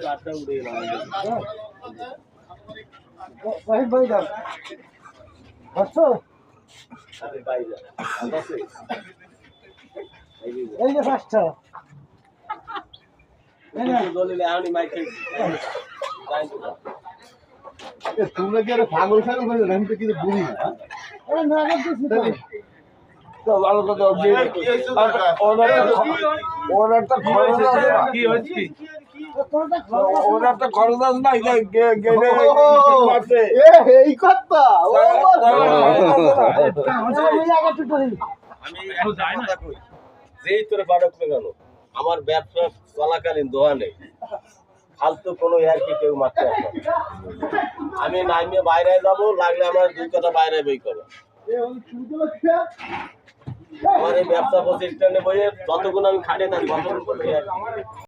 চারটা উড়ে গেলাম ভাই যান বুঝছো এই যে পাঁচটা তোমরা কি একটা পাগল ছাগল হয়ে যাবে? আমি তো কিছু বুঝি না। ভালো কথা ওর একটা খরচ আছে না? ওর একটা খরচ আছে না? গেলে এই কথা যেই তোর বাড়ক গেল আমার ব্যবসা চলাকালীন দোকানে ফালতু কোনো আর কি কেউ মারতে আসবে আমি নামিয়ে বাইরে যাবো লাগলে আমার দুই কথা বাইরে বই করো আমার এই ব্যবসা প্রতিষ্ঠানে বইয়ে যতক্ষণ আমি খাটে থাকি ততক্ষণ